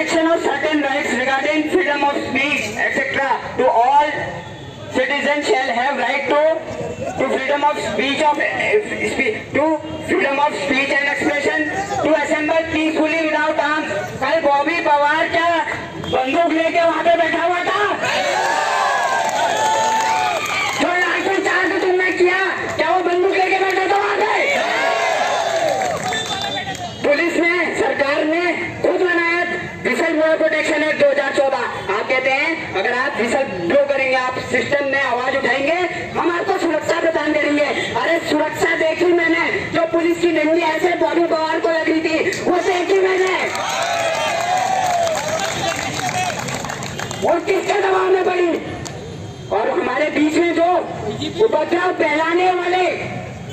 protection of certain rights regarding freedom of speech, etc. To all citizens shall have right to freedom of speech and expression, to assemble peacefully without arms. कल बॉबी पवार क्या बंदूक लेके वहां पे बैठा हुआ था? जो लाठी चार्ज तुमने किया, क्या वो बंदूक लेके बैठा था वहां पे? पुलिस ने, सरकार ने खुद बनाया विसल ब्लोअर प्रोटेक्शन एक्ट 2014। आप कहते हैं अगर आप विसल ब्लो करेंगे, आप सिस्टम में आवाज उठाएंगे, हम आपको सुरक्षा प्रदान करेंगे। अरे सुरक्षा देखी मैंने, जो पुलिस की डंडी ऐसे बॉबी पवार को लगी थी वो देखी मैंने। वो किसके दबाव में पड़ी? और हमारे बीच में जो उपद्रव फैलाने वाले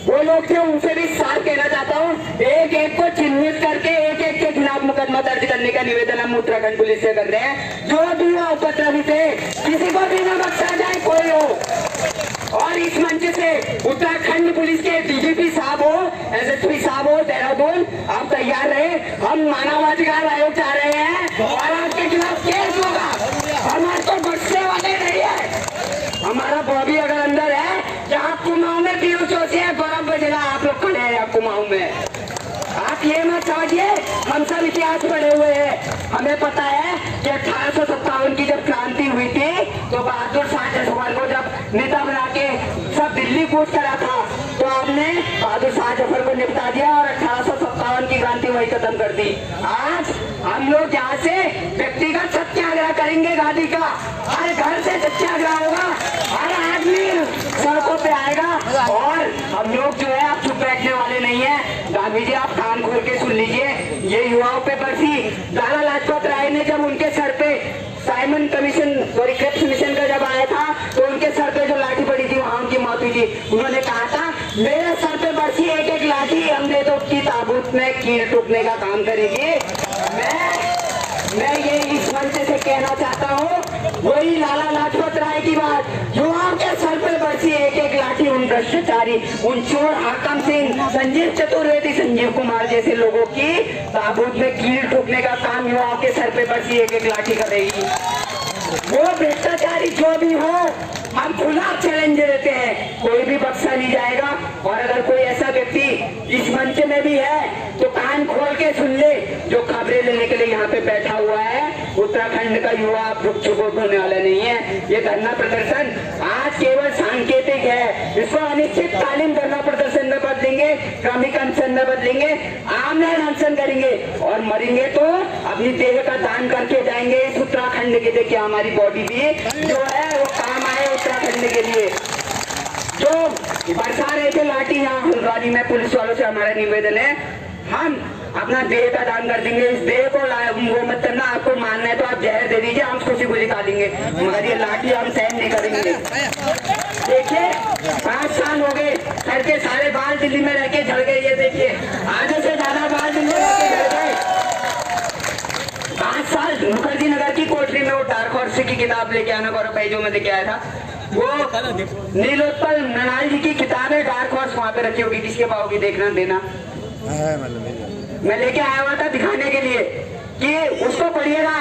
वो लोग थे, उनसे भी साफ कहना चाहता हूँ, एक एक को चिन्हित करके एक एक के खिलाफ मुकदमा दर्ज करने का निवेदन हम उत्तराखंड पुलिस से कर रहे हैं। जो भी वो उपद्रवी थे, किसी को भी न बख्शा जाए, कोई हो। और इस मंच से उत्तराखंड पुलिस के डीजीपी साहब हो, एसएसपी साहब हो देहरादून, आप तैयार रहे। हम मानवाधिकार आयोग चाह रहे हैं और आपके खिलाफ केस होगा। हम आपको बख्शने वाले नहीं है। हमारा बॉबी अगर अंदर है, जहाँ कुमाऊं में पीयू चौसी है, बर्फ बजला, आप लोग खड़े हैं कुमाऊं में। आप ये मत समझिए हम सब इतिहास पढ़े हुए हैं। हमें पता है कि 1857 की जब क्रांति हुई थी, तो बहादुर शाह जफर को जब नेता बना के सब दिल्ली कूच करा था, तो आपने बहादुर शाह जफर को निपटा दिया और 1857 की क्रांति वही खत्म कर दी। आज हम लोग यहाँ से व्यक्तिगत सत्याग्रह करेंगे, गांधी का हर घर से सत्याग्रह होगा, हर आदमी सड़कों पे आएगा। और हम लोग जो है आप चुप बैठने वाले नहीं है। गांधी जी आप कान खोल के सुन लीजिए, ये युवाओं पे बरसी लाला लाजपत राय ने जब उनके सर पे साइमन कमीशन और क्रिप्स मिशन का जब आया था, तो उनके सर पे जो लाठी पड़ी थी वहां उनकी मौत हुई थी। उन्होंने कहा था मेरे सर पे बरसी एक एक लाठी हमने तो उसकी ताबूत में कील टूटने का काम करेगी। मैं ये इस मंच से कहना चाहता हूँ, वही लाला लाजपत राय की बात, युवाओं के सर पे बरसी एक एक लाठी उन भ्रष्टाचारी, उन चोर हाकम सिंह, संजीव चतुर्वेदी, संजीव कुमार जैसे लोगों की ताबूत में कील ठोकने का काम युवाओं के सर पे बरसी एक एक लाठी करेगी। वो भ्रष्टाचारी जो भी हो, हम खुला चैलेंज देते हैं, कोई भी बख्शा नहीं जाएगा। और अगर कोई ऐसा व्यक्ति इस मंच में भी है तो कान खोल के सुन ले, जो खबरें लेने के लिए यहाँ पे बैठा हुआ है, उत्तराखंड का युवा चुप होने वाला नहीं है। ये धरना प्रदर्शन आज केवल सांकेतिक है, इसको अनिश्चितकालीन धरना प्रदर्शन में बदलेंगे, क्रमिक अनशन में बदलेंगे, आमरण अनशन करेंगे और मरेंगे तो अपनी देह का दान करके जाएंगे इस उत्तराखंड के लिए। क्या हमारी बॉडी भी जो है वो काम आए उत्तराखंड के लिए। जो बरसा रहे थे लाठी यहाँ हल्द्वानी में, पुलिस वालों से हमारा निवेदन है, हम अपना देह का दान कर देंगे। इस देह को वो मत करना, आपको मानना है तो आप जहर दे दीजिए, हम खुशी खुशी खा लेंगे, मगर ये लाठी हम सहन नहीं करेंगे। देखिए 5 साल हो गए, सर के सारे बाल दिल्ली में रह के झड़ गए। ये देखिए आधे से ज्यादा बाल दिल्ली में रह के झड़ गए। 5 साल मुखर्जी नगर की कोठरी में वो डार्क हॉर्स की किताब लेके आना, गौरव भाई जो मैं लेके आया था, वो नीलोत्पल मृणाल जी की किताब है डार्क हॉर्स, वहां पे रखी होगी, किसके पाओगी देखना देना। मैं लेके आया हुआ था दिखाने के लिए कि उसको पढ़िएगा,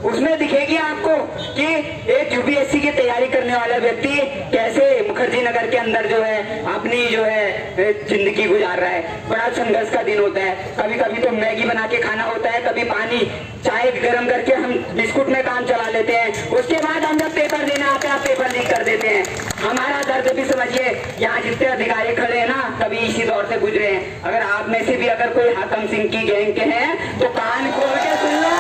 उसमें दिखेगी आपको कि एक यूपीएससी की तैयारी करने वाला व्यक्ति कैसे मुखर्जी नगर के अंदर जो है अपनी जो है जिंदगी गुजार रहा है। बड़ा संघर्ष का दिन होता है, कभी कभी तो मैगी बना के खाना होता है, कभी पानी चाय गर्म करके हम बिस्कुट में काम चला लेते हैं, उसके बाद हम जब पेपर देना आते हैं पेपर लीक कर देते हैं। हमारा दर्द भी समझिए, यहाँ जितने अधिकारी खड़े हैं ना, कभी इसी दौर से गुजरे हैं। अगर आप में से भी अगर कोई हाकम सिंह की गैंग के हैं तो कान खोल के सुन लो,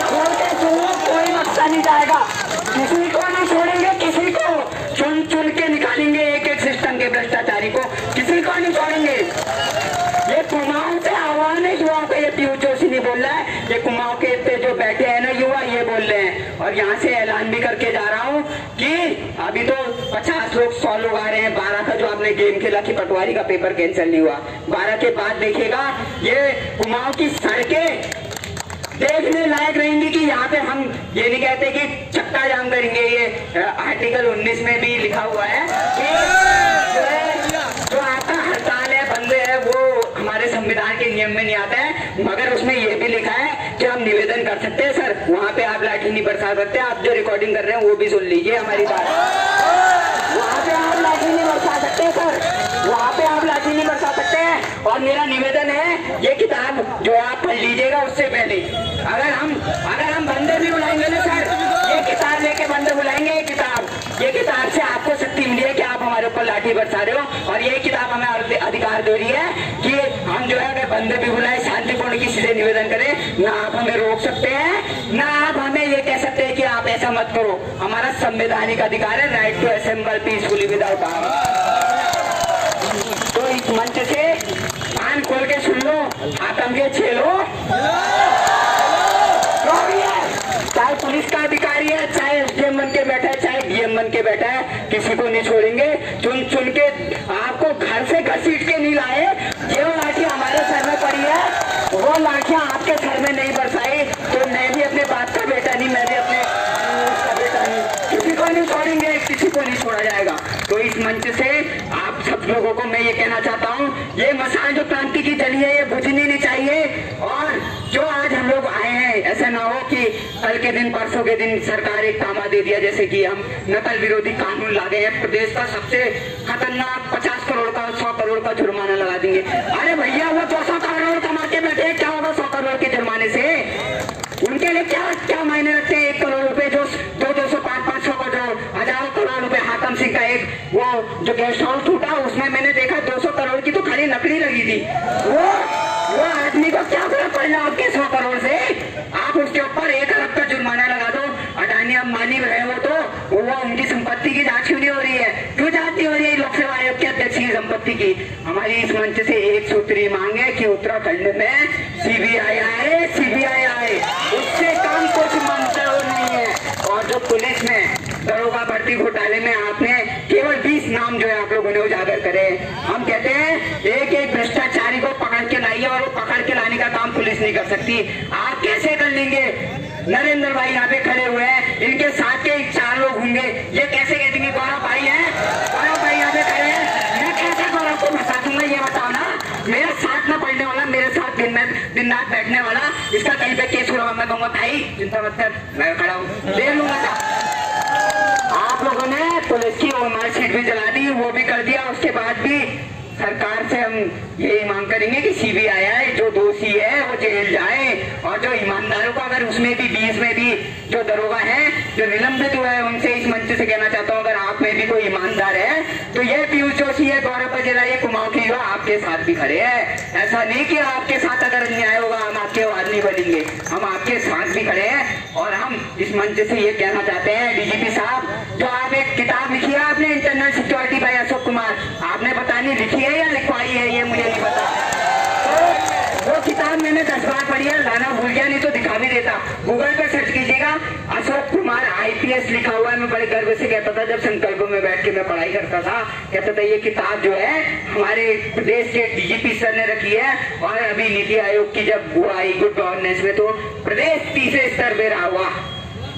खोल के सुनो, कोई मकसद नहीं जाएगा, किसी को नहीं छोड़ेंगे, किसी को चुन चुन के निकालेंगे, एक एक सिस्टम के भ्रष्टाचारी को किसी को नहीं छोड़ेंगे। ये कुमाऊं से आह्वान है युवाओं का, ये पीयू चौसी नहीं बोल रहा है, ये कुमाऊं के पे जो बैठे हैं ना युवा ये बोल रहे हैं। और यहाँ से ऐलान भी करके जा रहा हूँ कि अभी तो 50 लोग 100 लोग आ रहे हैं। 12 का जो आपने गेम खेला कि पटवारी का पेपर कैंसिल नहीं हुआ, 12 के बाद देखिएगा ये कुमाऊं की सड़कें देखने लायक रहेंगी। कि यहाँ पे हम ये नहीं कहते कि चक्का जाम करेंगे, ये आर्टिकल 19 में भी लिखा हुआ है कि जो आपका हड़ताल है, बंद है, वो हमारे संविधान के नियम में नहीं आता है, मगर उसमें ये भी लिखा है क्या हम निवेदन कर सकते हैं सर? वहाँ पे आप लाठी नहीं बरसा सकते, आप जो रिकॉर्डिंग कर रहे हैं वो भी सुन लीजिए हमारी बात। वहाँ पे आप लाठी नहीं बरसा सकते सर, वहाँ पे आप लाठी नहीं बरसा सकते हैं। और मेरा निवेदन है, ये किताब जो है आप पढ़ लीजिएगा उससे पहले। अगर हम बंदे भी बुलाएंगे ना सर, ये किताब लेके बंदे बुलाएंगे, ये किताब से आपको शक्ति मिली है कि आप हमारे ऊपर लाठी बरसा रहे हो। और ये किताब हमें अधिकार दे रही है कि हम जो है अगर बंदे भी बुलाए शांतिपूर्ण किसी से निवेदन करें, ना आप हमें रोक सकते हैं, ना आप हमें ये कह सकते हैं कि आप ऐसा मत करो। हमारा संवैधानिक अधिकार है, right to assemble peacefully without arms. तो इस मंच से कान खोल के सुन लो, आतंक के छेलो, चाहे पुलिस का अधिकारी है, चाहे एसडीएम बन के बैठा है, चाहे डीएम बन के बैठा है, किसी को नहीं छोड़ेंगे। चुन के आपको घर से घसीट के नहीं लाए, जो लाठी हमारे सर में पड़ी है वो लाठियां आपके सर में नहीं बरसाई। तो मैं भी अपने बाप का बेटा नहीं, मैं भी अपने का बेटा नहीं, किसी को नहीं छोड़ेंगे, किसी को नहीं छोड़ा जाएगा। तो इस मंच से आप सब लोगों को मैं ये कहना चाहता हूँ, ये मसाल जो क्रांति की जली है ये बुझनी नहीं चाहिए। और जो आज हम लोग आए हैं, ऐसा ना हो कि कल के दिन परसों के दिन सरकार एक तामा दे दिया जैसे कि हम नकल विरोधी कानून ला गए हैं, प्रदेश का सबसे खतरनाक 50 करोड़ का 100 करोड़ का जुर्माना लगा देंगे। अरे भैया वो 200 करोड़ कमा के बैठे, क्या होगा 100 करोड़ के जुर्माने से? उनके लिए क्या मायने रखते हैं 1 करोड़ रुपए, जो 200 500 करोड़, हजारों करोड़ रुपए। हाकम सिंह का एक वो जो गेस्ट हाउस टूटा, उसमें मैंने देखा 200 करोड़ की तो खाली लकड़ी लगी थी। वो आदमी को क्या फर्क पड़ना आपके 100 करोड़ से? आप उसके ऊपर 1 अरब का जुर्माना लगा दो। अडानी अंबानी रहे हो तो वो उनकी संपत्ति की जांच क्यों नहीं हो रही है? क्यों जांच नहीं हो रही है लोकसेवा आयोग के अध्यक्ष की संपत्ति की? हमारी इस मंच से एक सूत्री मांग है कि उत्तराखंड में सीबीआई आए, उससे काम कुछ मंतव्य नहीं है। और जो पुलिस में दरोगा भर्ती घोटाले में आपने केवल 20 नाम जो है आप लोगों ने उजागर करे। हम कहते हैं एक भ्रष्टाचारी को पकड़ के लाइए, और वो पकड़ के लाने का काम पुलिस नहीं कर सकती। आप कैसे कर लेंगे? नरेंद्र भाई यहाँ पे खड़े हुए हैं, इनके साथ के 4 लोग होंगे, ये कैसे कह देंगे गौरव भाई है? गौरव भाई यहाँ पे खड़े हैं, मैं कैसे गौरव को फंसा दूंगा? ये बताओ ना। मेरे साथ में पढ़ने वाला, मेरे साथ दिन रात बैठने वाला, इसका कहीं पे केस हुआ मैं कहूँगा भाई चिंता मत कर, मैं खड़ा हूँ, ले लूंगा। आप लोगों ने पुलिस की मार्कशीट भी जला दी, वो भी कर दिया। उसके बाद भी सरकार से हम यही मांग करेंगे कि सीबीआई आए, जो दोषी है वो जेल जाए, और जो ईमानदारों को, अगर उसमें भी 20 में भी जो दरोगा है जो निलंबित हुए हैं, उनसे इस मंच से कहना चाहता हूँ, अगर आप में भी कोई ईमानदार है तो ये पीयूष जोशी है, गौरव बजेला, ये कुमाऊं की युवा आपके साथ भी खड़े हैं। ऐसा नहीं कि आपके साथ अगर अन्याय होगा हम आपके आदमी बनेंगे, हम आपके साथ भी खड़े हैं। और हम इस मंच से ये कहना चाहते हैं, डीजीपी साहब, जो आप एक किताब लिखी है आपने internal security bye Ashok Kumar, आपने पता नहीं लिखी है या लिखवाई है, ये मुझे नहीं पता। तो वो किताब मैंने 10 बार पढ़ी है, लाना भूल गया, नहीं तो दिखा भी देता। गूगल पे सर्च कीजिएगा, अशोक कुमार IPS लिखा हुआ है। मैं बड़े गर्व से कहता था जब संकल्प में बैठ के मैं पढ़ाई करता था, कहता था ये किताब जो है हमारे प्रदेश के डीजीपी सर ने रखी है। और अभी नीति आयोग की जब वो आई गुड गवर्नेंस में, तो प्रदेश तीसरे स्तर पे रहा हुआ।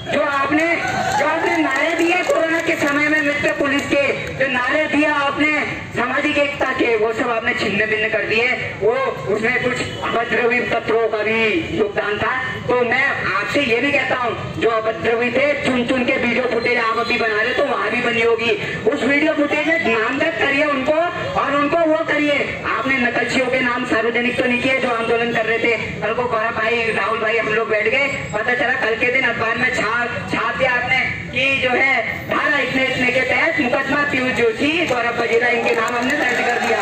जो आपने नारे दिए कोरोना के समय में, मित्र पुलिस के जो नारे दिया आपने सामाजिक एकता के, वो सब आपने छिन्न भिन्न कर दिए। वो उसमें कुछ अभद्रवी तत्वों का भी योगदान था। तो मैं आपसे ये भी कहता हूँ, जो अभद्रवी थे चुन के वीडियो फुटेज आप अभी बना रहे तो वहां भी बनी होगी, उस वीडियो फुटेज में नामजद करिए उनको, और उनको वो करिए। आपने नकलचियों के नाम सार्वजनिक तो नहीं किए जो आंदोलन कर रहे थे। कल को गौरव भाई, राहुल भाई, हम लोग बैठ गए, पता चला कल के दिन अखबार में छाप दिया आपने कि जो है धारा इतने के तहत मुकदमा पीयूष जोशी, गौरव बजेला, इनके नाम हमने दर्ज कर दिया।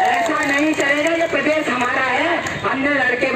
ऐसा नहीं चलेगा, ये प्रदेश हमारा है, हमने लड़के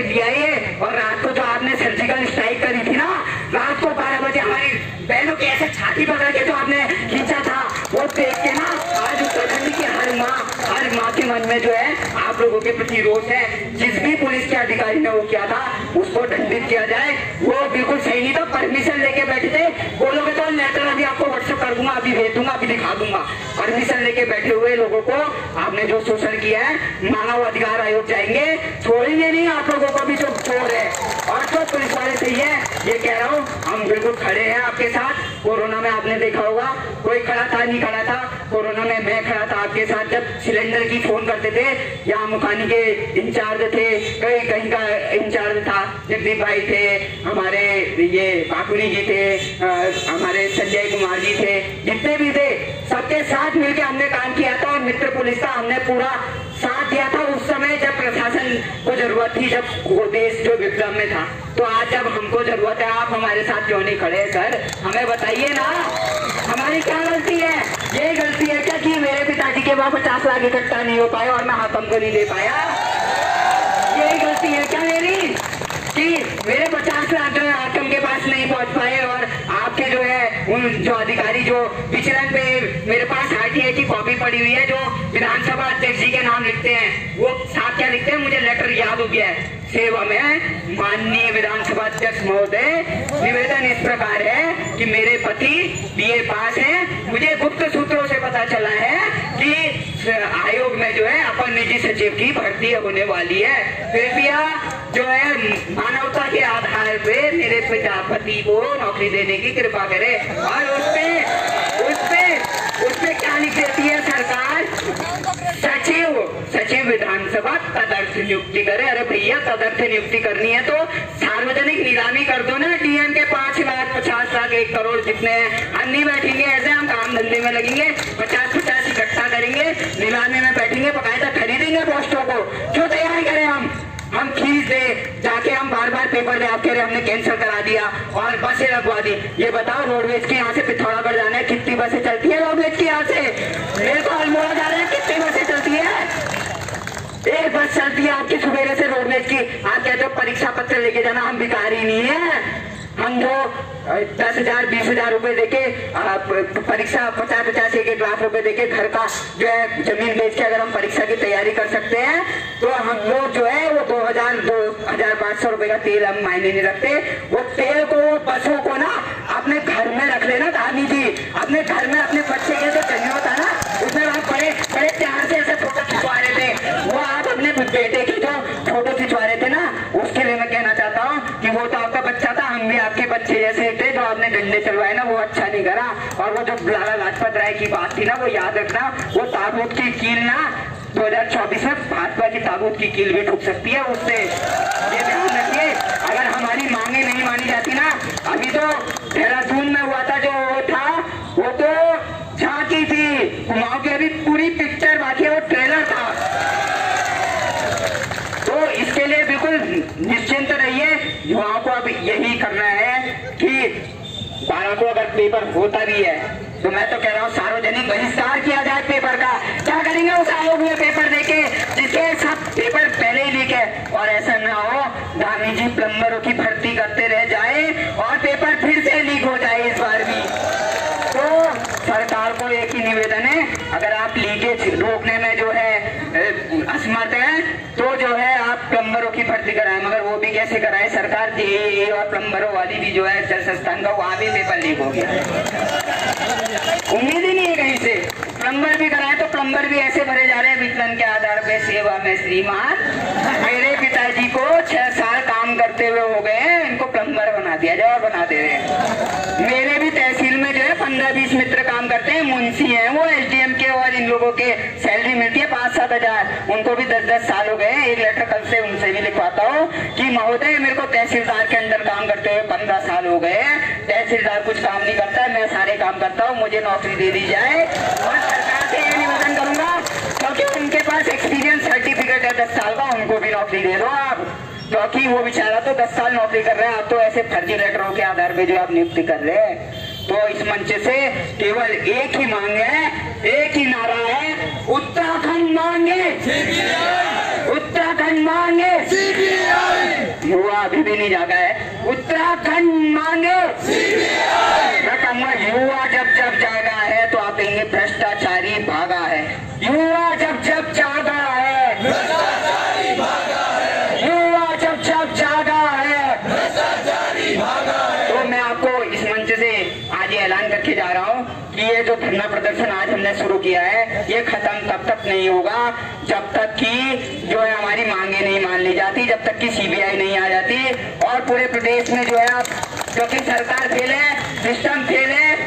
दिया ये। और रात को जो आपने सर्जिकल स्ट्राइक करी थी ना, रात को 12 बजे हमारी बहनों की ऐसे छाती पकड़ के जो आपने खींचा था, वो देख के ना आज उत्तराखंड की हर माँ के मन में जो है आप लोगों के प्रति रोष है। जिस भी पुलिस के अधिकारी ने वो किया था उसको दंडित किया जाए। वो बिल्कुल सही नहीं था, परमिशन लेके बैठे थे। बोलोगे तो लेटर अभी आपको व्हाट्सएप कर दूंगा, अभी भेज दूंगा, अभी दिखा दूंगा। परमिशन लेके बैठे हुए लोगों को आपने जो शोषण किया है, मानव अधिकार आयोग जाएंगे, छोड़ेंगे नहीं आप लोगों को भी जो चोर है। और जो पुलिस वाले सही है, ये कह रहा हूँ, हम बिल्कुल खड़े हैं आपके साथ। कोरोना में आपने देखा होगा कोई खड़ा था नहीं खड़ा था, कोरोना में मैं खड़ा था आपके साथ जब सिलेंडर की फोन करते थे। यहाँ मुखानी के इंचार्ज थे, कहीं का इंचार्ज था, जगदीप भाई थे, हमारे ये काकुनी जी थे, हमारे संजय कुमार जी थे, जितने भी थे सबके साथ मिलकर हमने काम किया था और मित्र पुलिस का हमने पूरा साथ दिया था उस समय जब प्रशासन को जरूरत थी, जब वो देश जो विप्लव में था। तो आज जब हमको जरूरत है आप हमारे साथ क्यों नहीं खड़े सर, हमें बताइए ना, हमारी क्या गलती है? ये गलती है क्या कि मेरे पिताजी के पास 50 लाख इकट्ठा नहीं हो पाया और मैं हाकम को नहीं दे पाया? यही गलती है क्या मेरी कि मेरे 50 लाख जो है हाकम के पास नहीं पहुंच पाए और आपके जो है उन जो अधिकारी जो विचलन पे मेरे पास आरटीआई की कॉपी पड़ी हुई है जो विधानसभा अध्यक्ष जी के नाम लिखते हैं, वो साथ क्या लिखते हैं मुझे लेटर याद हो गया है। सेवा में माननीय विधानसभा अध्यक्ष महोदय, निवेदन इस प्रकार है कि मेरे पति बीए पास हैं, मुझे गुप्त सूत्रों से पता चला है कि आयोग में जो है अपर निजी सचिव की भर्ती होने वाली है, कृपया जो है मानवता के आधार पे मेरे पिता पति को नौकरी देने की कृपा करे। और उसपे क्या लिख देती है सरकार? सचिव विधानसभा तदर्थ नियुक्ति करे। अरे भैया तदर्थ नियुक्ति करनी है तो सार्वजनिक नीलामी कर दो ना, डीएम के 5 लाख 50 लाख 1 करोड़ जितने हैं, हम नहीं बैठेंगे ऐसे, हम काम धंधे में लगेंगे, 50-50 इकट्ठा करेंगे, नीलामी में बैठेंगे, बकायदा खरीदेंगे पोस्टों को। क्यों तैयारी करें हम फीस दे जाके हम बार पेपर दे, आप कह रहे हमने कैंसिल करा दिया और बसें लगवा दी। ये बताओ रोडवेज के यहाँ से पिथौरागढ़ जाना है, कितनी बसें चलती है रोडवेज के यहाँ से? मेरे को अल्मोड़ा जा रहे हैं, कितनी बसें चलती है? एक बस चलती है आपकी सुबेरे से रोडवेज की। आप कहते हो परीक्षा पत्र लेके जाना, हम भिखारी नहीं है, हम जो 10,000 20,000 रुपए देके परीक्षा 50-50 1 लाख रुपए देके घर का जो है जमीन बेच के अगर हम परीक्षा की तैयारी कर सकते हैं तो हम लोग जो है वो 2,500 रुपए का तेल हम मायने नहीं रखते। वो तेल को बसों को ना अपने घर में रख लेना धामी जी, अपने घर में अपने बच्चे के जो जन्म होता ना उसमें आप बड़े प्यार से ऐसे फोटो खिंचवा रहे थे, वो आप अपने बेटे की जो फोटो खिंचवा रहे थे ना, उसके लिए मैं कहना चाहता हूँ कि वो तो आपका बच्चा था, हम भी आपके बच्चे जैसे थे। जो आपने डंडे चलवाए ना वो अच्छा नहीं करा। और वो जो लाला लाजपत राय की बात थी ना वो याद रखना, वो ताबूत की कील ना 2024 में भाजपा की ताबूत की कील भी ठुक सकती है उससे, ये ध्यान रखिए। अगर हमारी मांगे नहीं मानी जाती ना, अभी तो देहरादून में हुआ था जो वो था वो तो झांकी थी, कुमाऊं की अभी पूरी पिक्चर बाकी है, वो ट्रेलर था। तो इसके लिए बिल्कुल निश्चिंत रहिए, युवाओं को अब यही करना है कि 12 को अगर पेपर होता भी है तो मैं तो कह रहा हूँ सार्वजनिक बहिष्कार किया जाए पेपर का। क्या करेंगे उस आयोग में पेपर देके जिसके सब पेपर पहले ही लीक है? और ऐसा ना हो धामी जी प्लम्बरों की भर्ती करते रह जाए और पेपर फिर से लीक हो जाए इस बार भी। तो सरकार को एक ही निवेदन है, अगर आप लीकेज रोकने में जो है असमर्थ है तो जो है आप प्लम्बरों की भर्ती कराएं, मगर वो भी कैसे कराएं? सरकार जेईई और प्लम्बरों वाली भी जो है जल संस्थान का वहां भी पेपर लीक हो गया, उम्मीद ही नहीं है कहीं से। प्लम्बर भी कराए तो प्लम्बर भी ऐसे भरे जा रहे हैं विचलन के आधार पे, सेवा में श्रीमान। मेरे पिताजी को 6 साल काम करते हुए हो गए, इनको प्लम्बर बना दिया जाए और बना दे रहे हैं। मेरे भी तहसील में जो है 15-20 मित्र काम करते हैं, मुंशी हैं वो, एसडीएम के, और इन लोगों के सैलरी मिलती है 5-7 हजार, उनको भी 10-10 साल हो गए। एक लेटर कल से उनसे भी लिखवाता हूँ कि महोदय मेरे को तहसीलदार के अंदर काम करते हुए 15 साल हो गए, तहसीलदार कुछ काम नहीं करता है, मैं सारे काम करता हूँ, मुझे नौकरी दे दी जाए। और सरकार से ये निवेदन करूंगा क्योंकि उनके पास एक्सपीरियंस सर्टिफिकेट है 10 साल का, उनको भी नौकरी दे दो आप, क्योंकि वो बेचारा तो 10 साल नौकरी कर रहे हैं, आप तो ऐसे फर्जी लेटरों के आधार पे जो आप नियुक्ति कर रहे हैं। तो इस मंच से केवल एक ही मांग है, एक ही नारा है, उत्तराखंड मांगे, उत्तराखंड मांगे। युवा अभी भी नहीं जागा है, उत्तराखंड मांगे। मैं कहूँगा युवा जब जागा है तो आप कहेंगे भ्रष्टाचारी भागा है। युवा जब जागा है, युवा जब जागा है, तो मैं आपको इस मंच से आज ये ऐलान करके जा रहा हूँ कि ये जो धरना प्रदर्शन आज हमने शुरू किया है ये खत्म तब तक नहीं होगा जब तक कि जो है हमारी मांगे नहीं मान ली जाती, जब तक कि सीबीआई नहीं आ जाती। और पूरे प्रदेश में जो है क्योंकि सरकार फेल है, सिस्टम फेल है,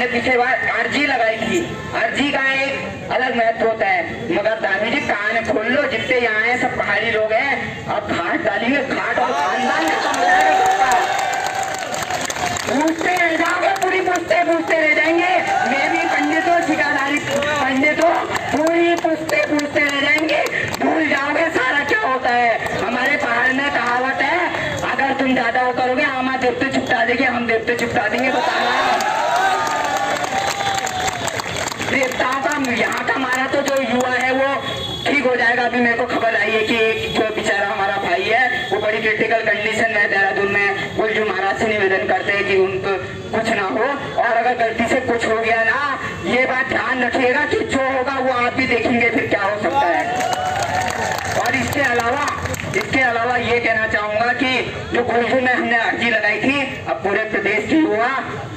हमने पिछले बार अर्जी लगाई थी। अर्जी का एक अलग महत्व होता है, मगर दादी जी कान खोल लो, जितने यहाँ हैं सब पहाड़ी लोग हैं। अब घाट डालेंगे, घाट और खानदान खत्म हो जाएगा। पूछते रह जाओगे, पूरी पूछते रह जाएंगे। मैं भी पंडितों ठिकादारी पंडितों पूरी पूछते रह जाएंगे। भूल जाओगे सारा क्या होता है। हमारे पहाड़ में कहावत है, अगर तुम ज्यादा वो करोगे आमा देवते चुपटा देंगे, हम देवते चुपटा देंगे। बताना देवताओं का यहाँ का हमारा तो जो युवा है वो ठीक हो जाएगा। अभी मेरे को खबर आई है कि एक जो बेचारा हमारा भाई है वो बड़ी क्रिटिकल कंडीशन में देहरादून में। गुलजू महाराज से निवेदन करते हैं कि उनको कुछ ना हो, और अगर गलती से कुछ हो गया ना, ये बात ध्यान रखिएगा कि जो होगा वो आप भी देखेंगे फिर क्या हो सकता है। और इसके अलावा ये कहना चाहूंगा कि जो गुलजू में हमने अर्जी लगाई थी, अब पूरे प्रदेश की हुआ,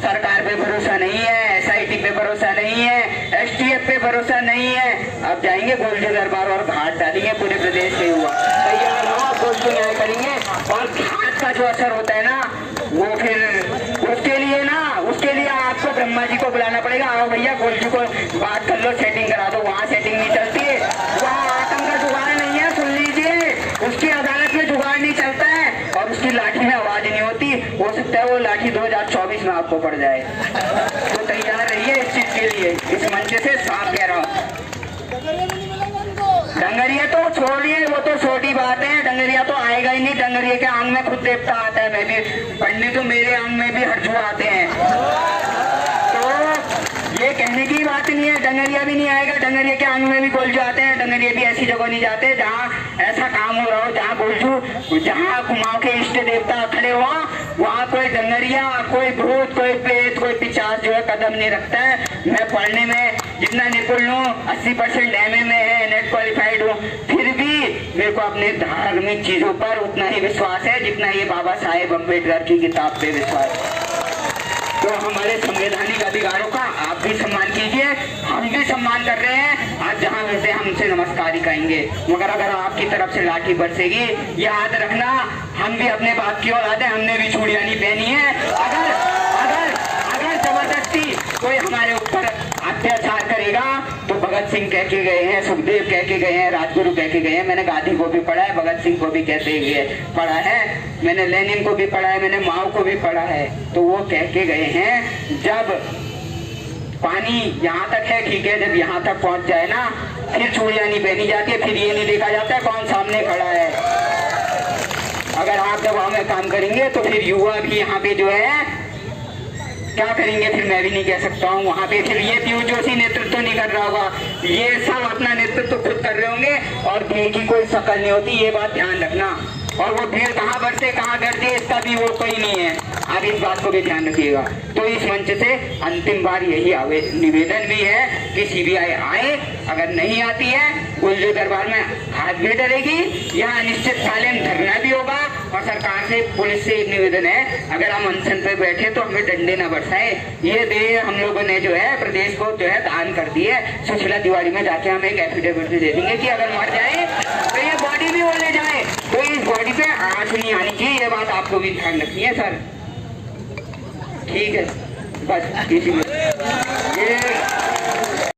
सरकार पे भरोसा नहीं है, SIT पे भरोसा नहीं है, STF पे भरोसा नहीं है। अब जाएंगे गुलजू दरबार और घाट डालेंगे, पूरे प्रदेश के हुआ तैयार हो, गुलजू न्याय करेंगे। और घाट का जो असर होता है ना, वो फिर उसके लिए आपको ब्रह्मा जी को बुलाना पड़ेगा। आओ भैया गुलजू को बात कर लो, सेटिंग करा दो। वहाँ सेटिंग नहीं चलती है, वहाँ आतंक का जुगाड़ नहीं है। सुन लीजिए, उसकी अदालत में जुगाड़ नहीं चलता है और उसकी लाठी में आवाज नहीं होती। हो सकता है वो लाठी 2024 में आपको पड़ जाए। तो तैयार रहिए इस चीज के लिए। इस मंच से साफ कह रहा हूँ, डंगरिया तो छोड़िए, वो तो छोटी बात है। डंगरिया तो आएगा ही नहीं, डंगरिया के आंग में खुद देवता आता है। मैं भी पंडित, तो मेरे आंग में भी हरजू आते हैं। तो ये कहने की बात नहीं है, डंगरिया भी नहीं आएगा, डंगरिया के आंग में भी गोलजू आते हैं। डंगरिया भी ऐसी जगह नहीं जाते जहाँ ऐसा काम हो रहा हो, जहाँ गोलजू, जहाँ कुमाऊं के इष्ट देवता खड़े हो, वहाँ कोई डंगरिया, कोई भूत, कोई प्रेत, कोई पिशाच जो है कदम नहीं रखता है। मैं पढ़ने में जितना निपुण हूँ, 80% MA में है, नेट क्वालिफाइड हूँ, फिर भी मेरे को अपने धार्मिक चीजों पर उतना ही विश्वास है जितना ये बाबा साहेब अम्बेडकर की किताब पे विश्वास है। तो हमारे संवैधानिक अधिकारों का आप भी सम्मान कीजिए, हम भी सम्मान कर रहे हैं। आज जहाँ वैसे हमसे नमस्कार ही कहेंगे, मगर अगर आपकी तरफ से लाठी बरसेगी, याद रखना हम भी अपने बाप की औलाद है, हमने भी चूड़ियां नहीं पहनी है। अगर जबरदस्ती कोई हमारे ऊपर अत्याचार करेगा तो भगत सिंह कह के गए हैं, सुखदेव कह के गए हैं, राजगुरु कह के गए हैं। मैंने गांधी को भी पढ़ा है, भगत सिंह को भी कहते हुए पढ़ा है, मैंने लेनिन को भी पढ़ा है, मैंने माओ को भी पढ़ा है। तो वो कह के गए हैं, जब पानी यहाँ तक है ठीक है, जब यहाँ तक पहुँच जाए ना, फिर चूड़ियां नहीं पहनी जाती, फिर ये नहीं देखा जाता है कौन सामने खड़ा है। अगर आप दबाव में काम करेंगे तो फिर युवा भी यहाँ पे जो है क्या करेंगे, फिर मैं भी नहीं कह सकता हूँ। वहाँ पे फिर ये पीयूष जोशी नेतृत्व नहीं कर रहा होगा, ये सब अपना नेतृत्व खुद कर रहे होंगे और भीड़ की कोई शकल नहीं होती, ये बात ध्यान रखना। और वो भीड़ कहाँ बढ़ते कहाँ करती है इसका भी वो कोई नहीं है, आप इस बात को भी ध्यान रखिएगा। तो इस मंच से अंतिम बार यही निवेदन भी है कि CBI आए, अगर नहीं आती है गुलजू दरबार में हाथ भी डलेगी, यहाँ अनिश्चितकालीन धरना भी होगा। और सरकार से, पुलिस से एक निवेदन है, अगर हम अनशन पे बैठे तो हमें डंडे न बरसाए। ये देह हम लोगों ने जो है प्रदेश को जो है दान कर दी है। सुशीला तिवारी में जाके हम एक एफिडेविट दे देंगे कि अगर मर जाए तो ये बॉडी भी वो ले जाए, तो इस बॉडी पे आँच नहीं आनी चाहिए। ये बात आपको भी ध्यान रखनी है सर, ठीक है। बस इसी में ये